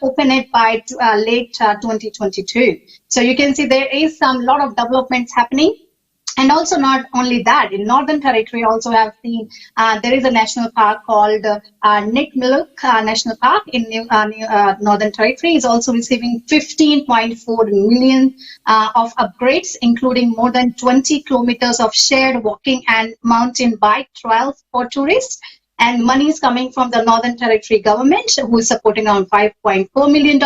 open it by late 2022. So you can see there is some lot of developments happening. And also not only that, in Northern Territory also have seen there is a national park called Nitmiluk National Park in Northern Territory is also receiving 15.4 million of upgrades, including more than 20 kilometers of shared walking and mountain bike trails for tourists. And money is coming from the Northern Territory government, who is supporting around $5.4 million.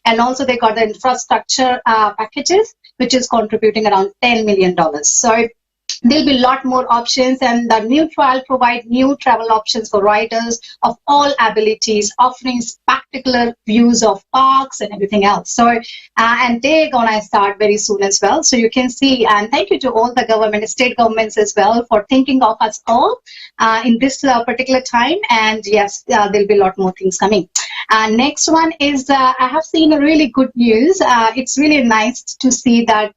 And also they got the infrastructure packages, which is contributing around $10 million. So there'll be a lot more options, and the new trial provide new travel options for riders of all abilities, offering spectacular views of parks and everything else. So, and they're gonna start very soon as well. So you can see, and thank you to all the government, state governments as well for thinking of us all in this particular time. And yes, there'll be a lot more things coming. Next one is, I have seen a really good news. It's really nice to see that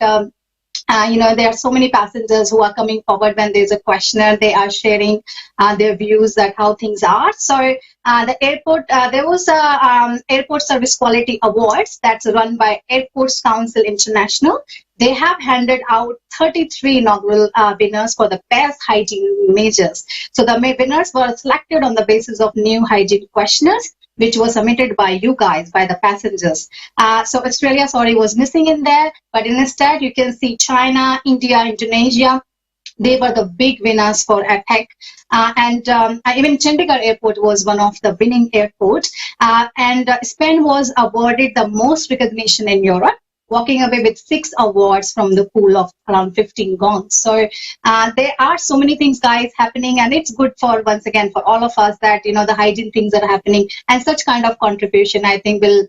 there are so many passengers who are coming forward when there's a questionnaire. They are sharing their views that how things are. So the airport, there was a Airport Service Quality Awards that's run by Airports Council International. They have handed out 33 inaugural winners for the best hygiene measures. So the winners were selected on the basis of new hygiene questionnaires, which was submitted by you guys, by the passengers. So Australia, sorry, was missing in there, but instead you can see China, India, Indonesia. They were the big winners for APEC. Even Chandigarh Airport was one of the winning airports. Spain was awarded the most recognition in Europe, walking away with 6 awards from the pool of around 15 gongs. So there are so many things, guys, happening, and it's good for, once again, for all of us that, the hygiene things that are happening, and such kind of contribution, I think, will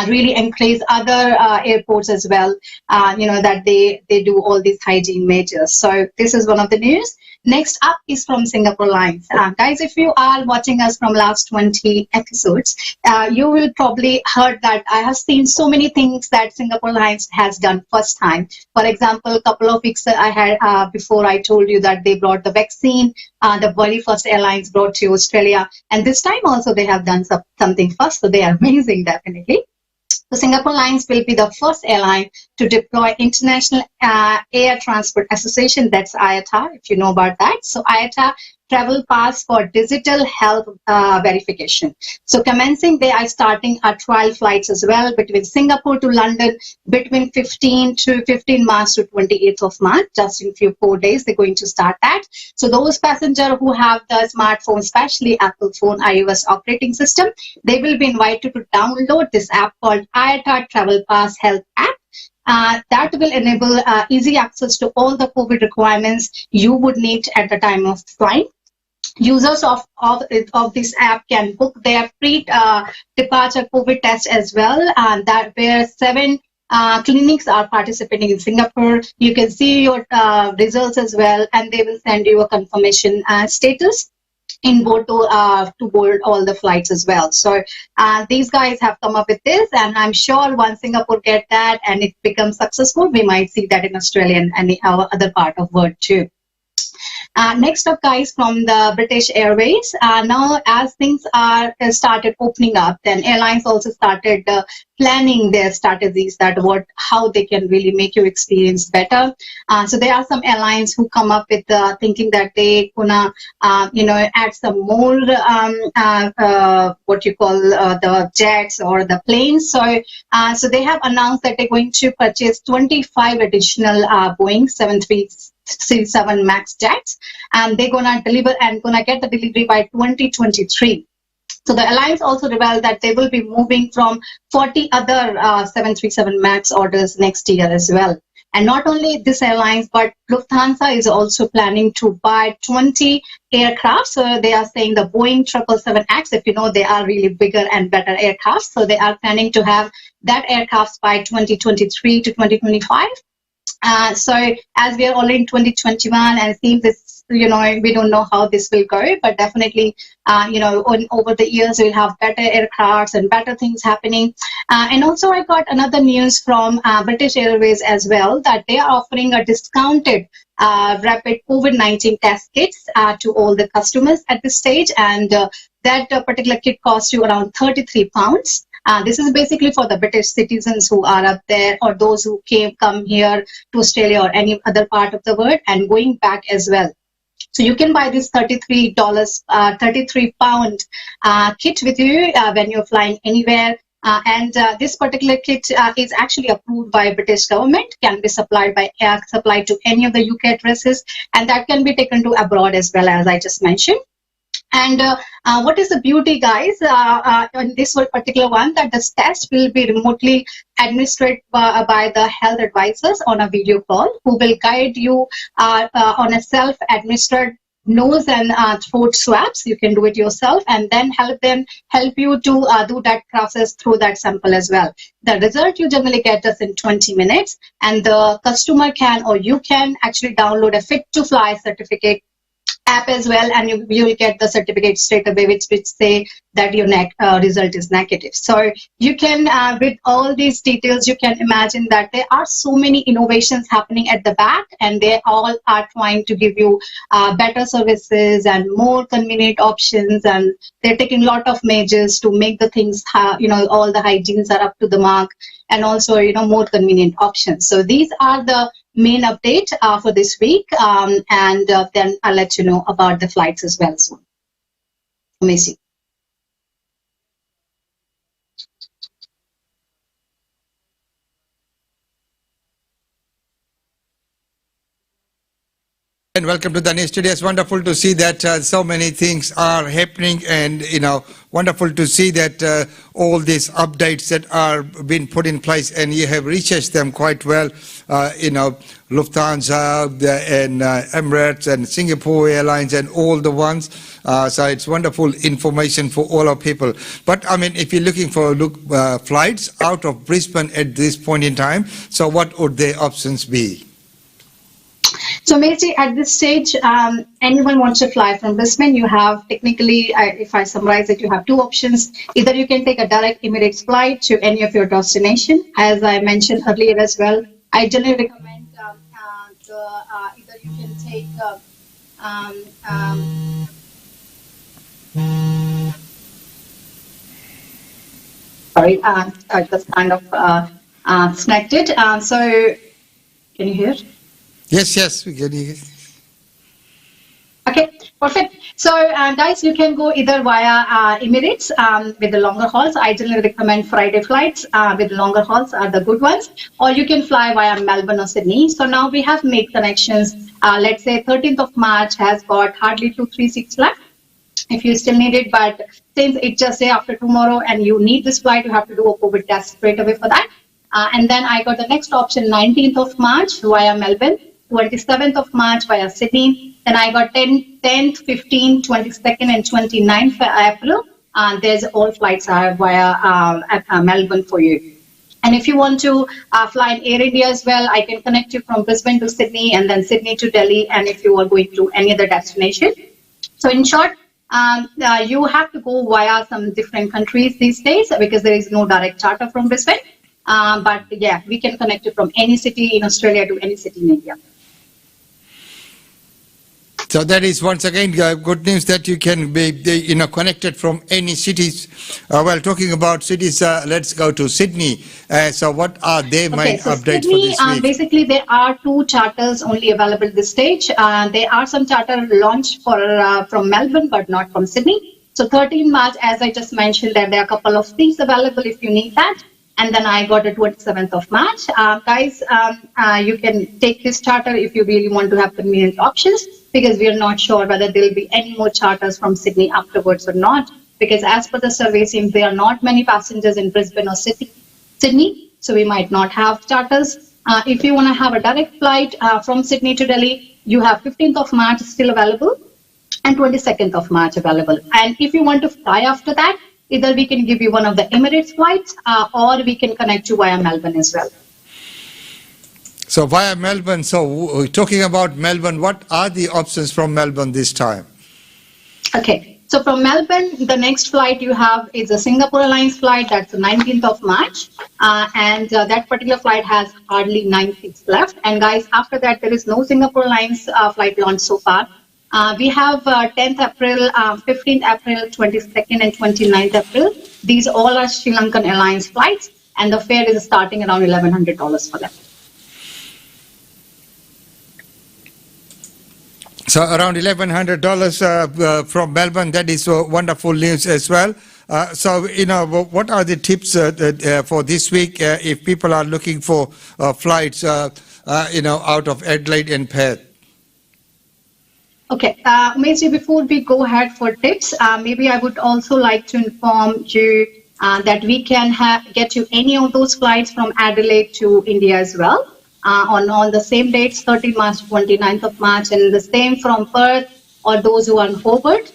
really encourage other airports as well, that they do all these hygiene measures. So this is one of the news. Next up is from Singapore Airlines. Guys, if you are watching us from last 20 episodes, you will probably heard that I have seen so many things that Singapore Airlines has done first time. For example, a couple of weeks I had before I told you that they brought the vaccine, the very first airlines brought to Australia. And this time also they have done something first, so they are amazing, definitely. So Singapore Airlines will be the first airline to deploy International Air Transport Association, that's IATA, if you know about that. So IATA Travel Pass for digital health verification. So commencing, they are starting trial flights as well between Singapore to London between 15 March to 28th of March. Just in 4 days, they're going to start that. So those passengers who have the smartphone, especially Apple phone iOS operating system, they will be invited to download this app called IATA Travel Pass Health app. That will enable easy access to all the COVID requirements you would need at the time of flying. Users of this app can book their pre-departure COVID test as well, and that where 7 clinics are participating in Singapore. You can see your results as well, and they will send you a confirmation status in board to board all the flights as well. So these guys have come up with this, and I'm sure once Singapore get that and it becomes successful, we might see that in Australia and any other part of world too. Next up, guys, from the British Airways. Now, as things are started opening up, then airlines also started planning their strategies that how they can really make your experience better. So there are some airlines who come up with thinking that they gonna add some more what you call the jets or the planes. So they have announced that they're going to purchase 25 additional Boeing 737 MAX jets, and they're gonna deliver and gonna get the delivery by 2023. So the alliance also revealed that they will be moving from 40 other 737 MAX orders next year as well. And not only this airlines, but Lufthansa is also planning to buy 20 aircraft. So they are saying the Boeing 777X, if you know, they are really bigger and better aircraft. So they are planning to have that aircraft by 2023 to 2025. So as we are already in 2021 and seeing this, we don't know how this will go, but definitely, over the years we'll have better aircrafts and better things happening. And also I got another news from British Airways as well, that they are offering a discounted rapid COVID-19 test kits to all the customers at this stage. And that particular kit costs you around £33. This is basically for the British citizens who are up there, or those who come here to Australia or any other part of the world and going back as well. So you can buy this $33, 33-pound kit with you when you're flying anywhere. And this particular kit is actually approved by British government, can be supplied to any of the UK addresses, and that can be taken to abroad as well, as I just mentioned. And what is the beauty, guys, on this one particular one, that this test will be remotely administered by the health advisors on a video call, who will guide you on a self-administered nose and throat swabs. You can do it yourself, and then help you to do that process through that sample as well. The result you generally get is in 20 minutes, and the customer can, or you can actually download a Fit to Fly certificate app as well, and you will get the certificate straight away, which say that your result is negative. So you can, with all these details, you can imagine that there are so many innovations happening at the back, and they all are trying to give you better services and more convenient options, and they're taking a lot of measures to make the things, all the hygienes are up to the mark, and also, more convenient options. So these are the main update for this week, and then I'll let you know about the flights as well soon. Amazing. And welcome to the news studio. It's wonderful to see that so many things are happening, and wonderful to see that all these updates that are being put in place, and you have researched them quite well. Lufthansa and Emirates and Singapore Airlines and all the ones. So it's wonderful information for all our people. But I mean, if you're looking for flights out of Brisbane at this point in time, so what would their options be? So basically, at this stage, anyone wants to fly from Brisbane, you have technically, if I summarize it, you have two options. Either you can take a direct Emirates flight to any of your destination. As I mentioned earlier as well, I generally recommend either you can take sorry, I just kind of snagged it. So can you hear? Yes, we can hear. Okay, perfect. So, guys, you can go either via Emirates with the longer hauls. I generally recommend Friday flights with longer hauls are the good ones. Or you can fly via Melbourne or Sydney. So now we have made connections. Let's say 13th of March has got hardly 2-3 seats left, if you still need it. But since it just say after tomorrow and you need this flight, you have to do a COVID test straight away for that. And then I got the next option, 19th of March via Melbourne, 27th of March via Sydney. Then I got 10th, 15th, 22nd, and 29th April. There's all flights are via Melbourne for you. And if you want to fly in Air India as well, I can connect you from Brisbane to Sydney, and then Sydney to Delhi, and if you are going to any other destination. So in short, you have to go via some different countries these days because there is no direct charter from Brisbane. But yeah, we can connect you from any city in Australia to any city in India. So that is once again good news that you can be connected from any cities. Well, talking about cities, let's go to Sydney. So what are their main updates Sydney, for this week? Basically, there are 2 charters only available at this stage. There are some charter launched from Melbourne, but not from Sydney. So 13 March, as I just mentioned, that there are a couple of seats available if you need that. And then I got a 27th of March. Guys, you can take this charter if you really want to have convenient options, because we are not sure whether there will be any more charters from Sydney afterwards or not. Because as per the survey, seems there are not many passengers in Brisbane or Sydney, so we might not have charters. If you want to have a direct flight from Sydney to Delhi, you have 15th of March still available and 22nd of March available. And if you want to fly after that, either we can give you one of the Emirates flights or we can connect you via Melbourne as well. So via Melbourne, so talking about Melbourne, what are the options from Melbourne this time? Okay, so from Melbourne, the next flight you have is a Singapore Airlines flight, that's the 19th of March. And that particular flight has hardly 9 seats left. And guys, after that, there is no Singapore Airlines flight launched so far. We have 10th April, 15th April, 22nd and 29th April. These all are Sri Lankan Airlines flights, and the fare is starting around $1,100 for them. So around $1,100 from Melbourne. That is wonderful news as well. So, what are the tips for this week if people are looking for flights, out of Adelaide and Perth? Okay, Macy, before we go ahead for tips, maybe I would also like to inform you that we can get you any of those flights from Adelaide to India as well on the same dates, 13th March, 29th of March, and the same from Perth or those who are in Hobart.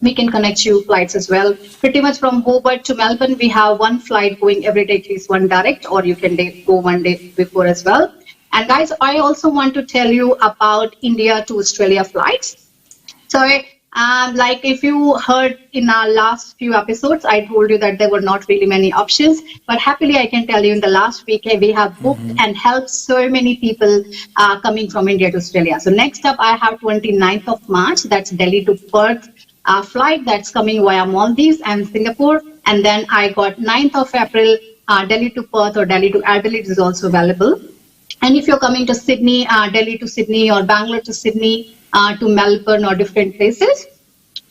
We can connect you flights as well. Pretty much from Hobart to Melbourne, we have one flight going every day, at least one direct, or you can go one day before as well. And guys, I also want to tell you about India to Australia flights. So, like if you heard in our last few episodes, I told you that there were not really many options. But happily, I can tell you in the last week, we have booked and helped so many people coming from India to Australia. So next up, I have 29th of March. That's Delhi to Perth flight that's coming via Maldives and Singapore. And then I got 9th of April, Delhi to Perth or Delhi to Adelaide is also available. And if you're coming to Sydney, Delhi to Sydney or Bangalore to Sydney to Melbourne or different places,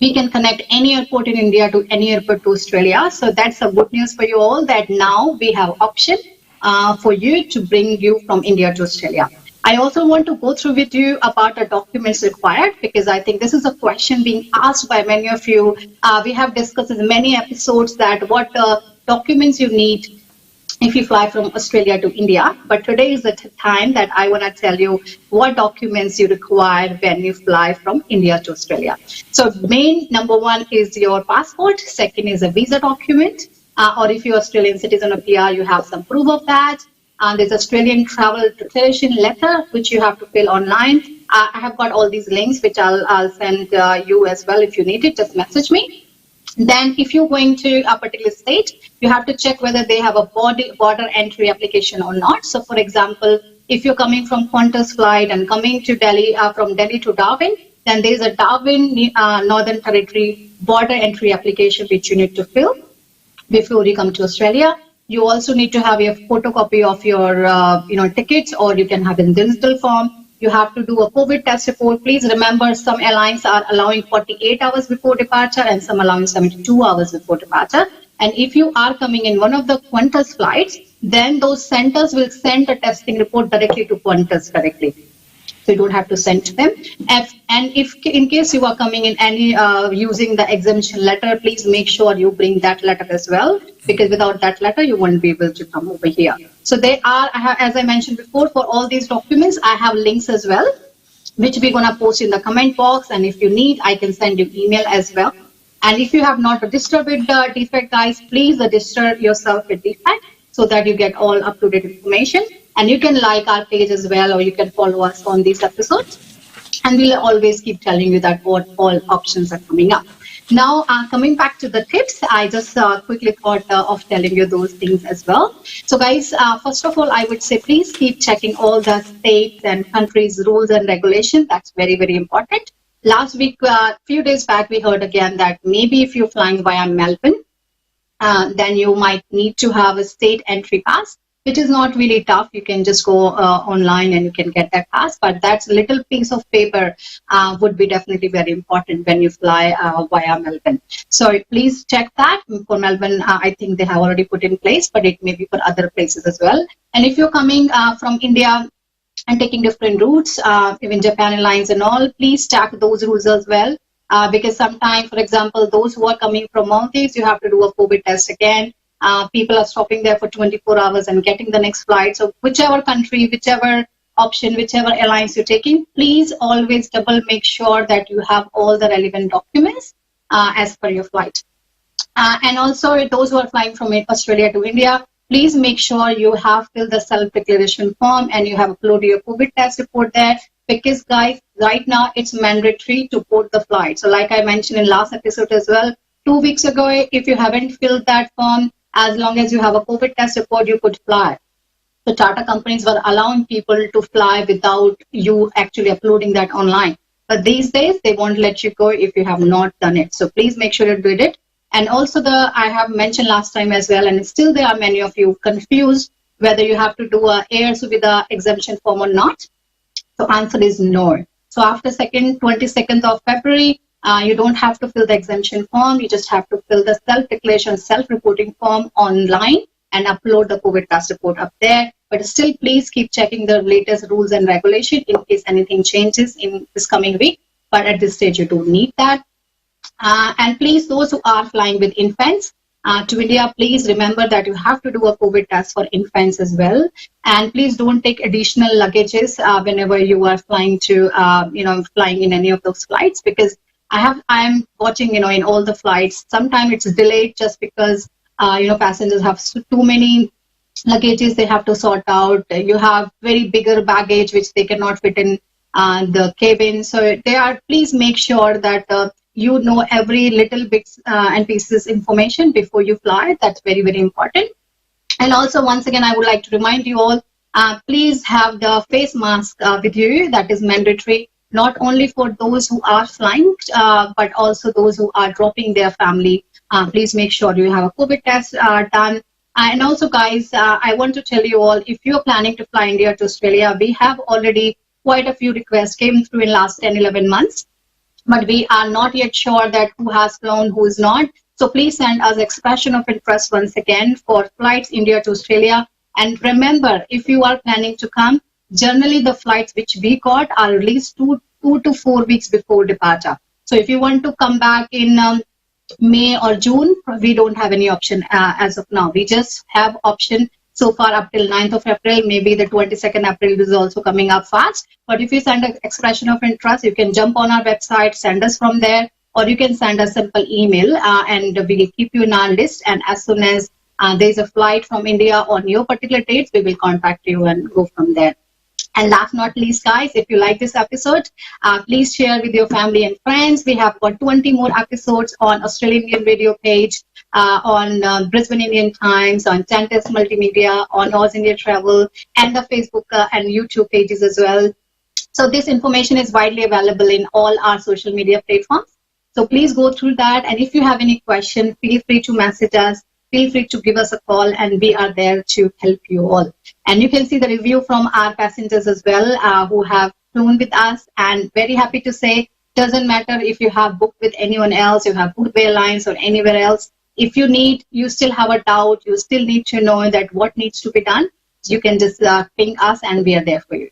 we can connect any airport in India to any airport to Australia. So that's a good news for you all that now we have option for you to bring you from India to Australia. I also want to go through with you about the documents required because I think this is a question being asked by many of you. We have discussed in many episodes that what documents you need if you fly from Australia to India. But today is the time that I want to tell you what documents you require when you fly from India to Australia. So main number one is your passport. Second is a visa document. Or if you're Australian citizen or PR, you have some proof of that. There's Australian travel declaration letter, which you have to fill online. I have got all these links, which I'll send you as well. If you need it, just message me. Then if you're going to a particular state, you have to check whether they have a border entry application or not. So for example, if you're coming from Qantas flight and coming to Delhi, from Delhi to Darwin, then there's a Darwin Northern Territory border entry application which you need to fill before you come to Australia. You also need to have a photocopy of your tickets, or you can have in digital form. You have to do a COVID test report. Please remember, some airlines are allowing 48 hours before departure and some allowing 72 hours before departure. And if you are coming in one of the Qantas flights, then those centers will send a testing report directly to Qantas directly. So you don't have to send to them. And if in case you are coming in any using the exemption letter, please make sure you bring that letter as well, because without that letter, you won't be able to come over here. So they are, as I mentioned before, for all these documents, I have links as well, which we're going to post in the comment box. And if you need, I can send you email as well. And if you have not registered with Defect, guys, please register yourself with Defect so that you get all up-to-date information. And you can like our page as well, or you can follow us on these episodes. And we'll always keep telling you that what all options are coming up. Now, coming back to the tips, I just quickly thought of telling you those things as well. So guys, first of all, I would say please keep checking all the states and countries' rules and regulations. That's very, very important. Last week, few days back, we heard again that maybe if you're flying via Melbourne, then you might need to have a state entry pass, which is not really tough. You can just go online and you can get that pass. But that little piece of paper would be definitely very important when you fly via Melbourne. So please check that. For Melbourne, I think they have already put in place, but it may be for other places as well. And if you're coming from India and taking different routes, even Japan Airlines and all, please check those rules as well. Because sometimes, for example, those who are coming from Maldives, you have to do a COVID test again. People are stopping there for 24 hours and getting the next flight. So whichever country, whichever option, whichever airlines you're taking, please always double make sure that you have all the relevant documents as per your flight. And also those who are flying from Australia to India, please make sure you have filled the self-declaration form and you have uploaded your COVID test report there. Because guys, right now it's mandatory to board the flight. So like I mentioned in last episode as well, 2 weeks ago, if you haven't filled that form, as long as you have a COVID test report, you could fly. The charter companies were allowing people to fly without you actually uploading that online. But these days, they won't let you go if you have not done it. So please make sure you do it. And also I have mentioned last time as well, and still there are many of you confused whether you have to do a Air Suvidha exemption form or not. So answer is no. So after 22nd of February, you don't have to fill the exemption form. You just have to fill the self-declaration, self-reporting form online and upload the COVID test report up there. But still, please keep checking the latest rules and regulation in case anything changes in this coming week. But at this stage, you don't need that. And please, those who are flying with infants to India, please remember that you have to do a COVID test for infants as well. And please don't take additional luggages whenever you are flying to, flying in any of those flights, because I'm watching, in all the flights, sometimes it's delayed just because, passengers have too many luggages they have to sort out. You have very bigger baggage which they cannot fit in the cabin. So please make sure that you know every little bits and pieces information before you fly. That's very, very important. And also, once again, I would like to remind you all, please have the face mask with you. That is mandatory, not only for those who are flying, but also those who are dropping their family. Please make sure you have a COVID test done. And also, guys, I want to tell you all, if you're planning to fly India to Australia, we have already quite a few requests came through in last 10, 11 months. But we are not yet sure that who has flown, who is not. So please send us expression of interest once again for flights India to Australia. And remember, if you are planning to come, generally the flights which we got are released 2 to 4 weeks before departure. So if you want to come back in May or June, we don't have any option as of now. We just have option so far up till 9th of April. Maybe the 22nd April is also coming up fast. But if you send an expression of interest, you can jump on our website, send us from there, or you can send a simple email and we will keep you in our list. And as soon as there's a flight from India on your particular dates, we will contact you and go from there. And last not least, guys, if you like this episode, please share with your family and friends. We have got 20 more episodes on Australian Indian Radio page, on Brisbane Indian Times, on Chantas Multimedia, on Oz India Travel, and the Facebook and YouTube pages as well. So this information is widely available in all our social media platforms. So please go through that. And if you have any question, feel free to message us. Feel free to give us a call, and we are there to help you all. And you can see the review from our passengers as well who have flown with us. And very happy to say, doesn't matter if you have booked with anyone else, you have booked airlines or anywhere else. If you still have a doubt, you still need to know that what needs to be done, you can just ping us and we are there for you.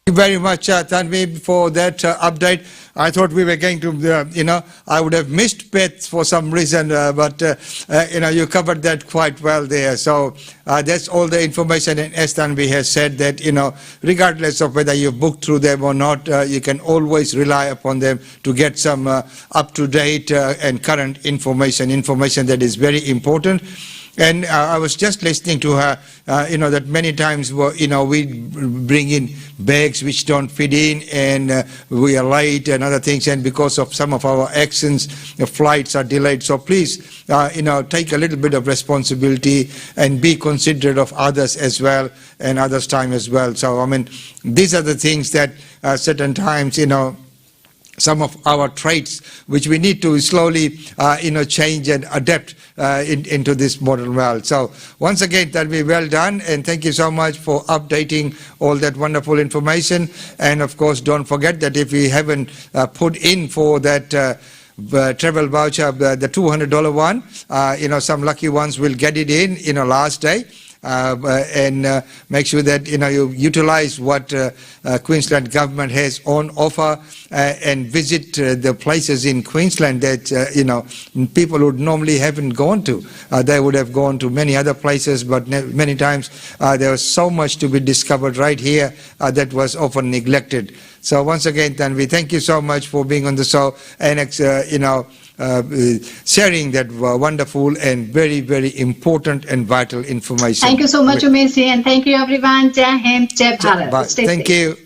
Thank you very much, Tanvi, for that update. I thought we were going to, I would have missed Beth for some reason, but, you covered that quite well there. So that's all the information. And as Tanvi has said that, regardless of whether you booked through them or not, you can always rely upon them to get some up-to-date and current information that is very important. And I was just listening to her, that many times, we bring in bags which don't fit in and we are late and other things. And because of some of our actions, the flights are delayed. So please, take a little bit of responsibility and be considerate of others as well and others' time as well. So, these are the things that certain times, some of our traits which we need to slowly change and adapt into this modern world. So once again, that'll be well done, and thank you so much for updating all that wonderful information. And of course, don't forget that if we haven't put in for that travel voucher, the $200 one, some lucky ones will get it in last day. And make sure that you utilize what Queensland government has on offer and visit the places in Queensland that people would normally haven't gone to. They would have gone to many other places, but many times there was so much to be discovered right here that was often neglected. So once again, Tanvi, thank you so much for being on the show and sharing that wonderful and very, very important and vital information. Thank you so much, Umesh, and thank you everyone. Jai Hind, Jai Bharat. Thank you.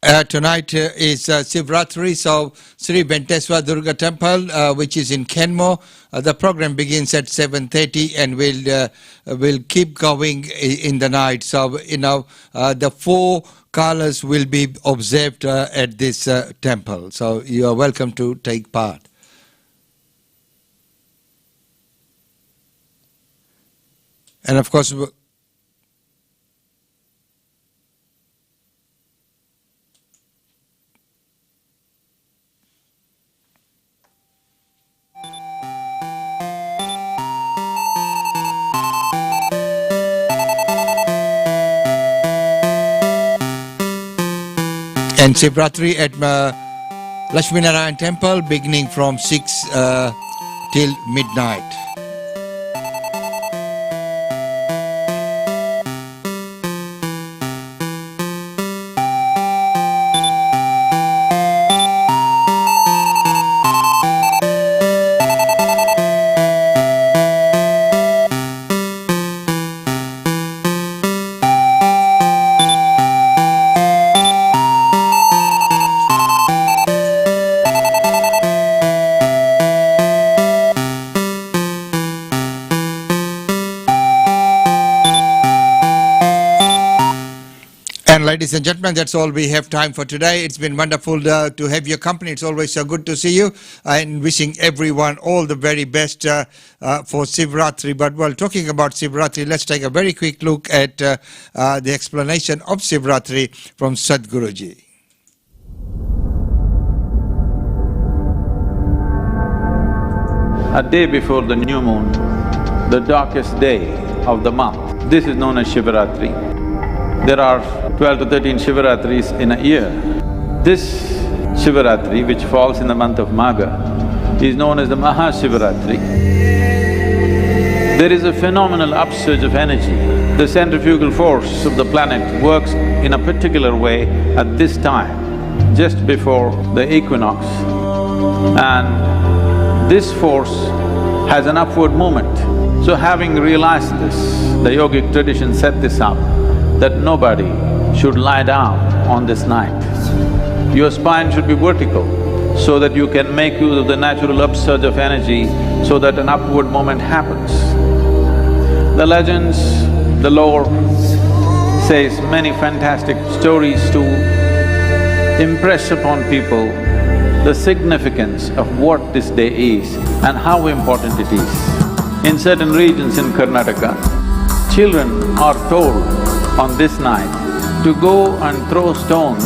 Tonight is Shivratri, so Sri Venkateswara Durga Temple, which is in Kenmore. The program begins at 7:30 and will keep going in the night. So, the 4 colors will be observed at this temple. So, you are welcome to take part. And of course, and Shivratri at Lakshmi Narayan Temple beginning from 6 till midnight. And ladies and gentlemen, that's all we have time for today. It's been wonderful to have your company. It's always so good to see you, and wishing everyone all the very best for Shivratri. But while talking about Shivratri, let's take a very quick look at the explanation of Shivratri from Sadhguruji. A day before the new moon, the darkest day of the month, this is known as Shivratri. There are 12 to 13 Shivaratris in a year. This Shivaratri, which falls in the month of Magha, is known as the Mahashivaratri. There is a phenomenal upsurge of energy. The centrifugal force of the planet works in a particular way at this time, just before the equinox. And this force has an upward movement. So having realized this, the yogic tradition set this up, that nobody should lie down on this night. Your spine should be vertical so that you can make use of the natural upsurge of energy so that an upward moment happens. The legends, the lore says many fantastic stories to impress upon people the significance of what this day is and how important it is. In certain regions in Karnataka, children are told on this night to go and throw stones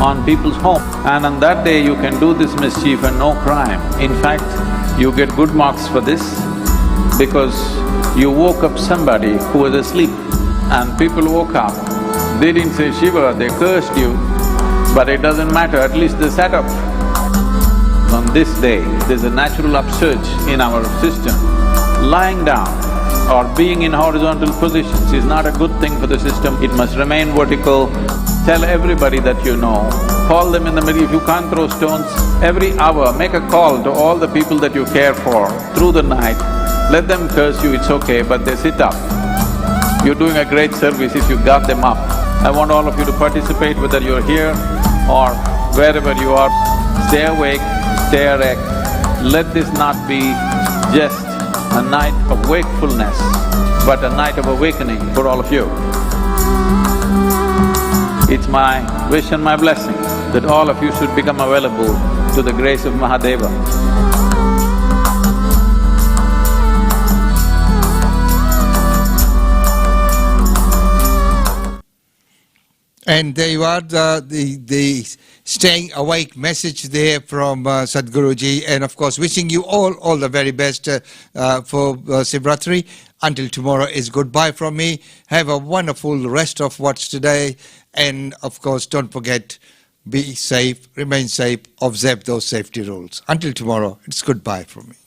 on people's home, and on that day you can do this mischief and no crime. In fact, you get good marks for this because you woke up somebody who was asleep, and people woke up. They didn't say Shiva, they cursed you, but it doesn't matter, at least they sat up. On this day, there's a natural upsurge in our system. Lying down or being in horizontal positions is not a good thing for the system, it must remain vertical. Tell everybody that you know, call them in the middle. If you can't throw stones, every hour make a call to all the people that you care for through the night. Let them curse you, it's okay, but they sit up. You're doing a great service if you got them up. I want all of you to participate, whether you're here or wherever you are. Stay awake, stay erect. Let this not be just a night of wakefulness, but a night of awakening for all of you. It's my wish and my blessing that all of you should become available to the grace of Mahadeva. And there you are, the staying awake message there from Sadhguruji, and of course wishing you all the very best for Shivratri. Until tomorrow is goodbye from me. Have a wonderful rest of what's today, and of course don't forget, be safe, remain safe, observe those safety rules. Until tomorrow, it's goodbye from me.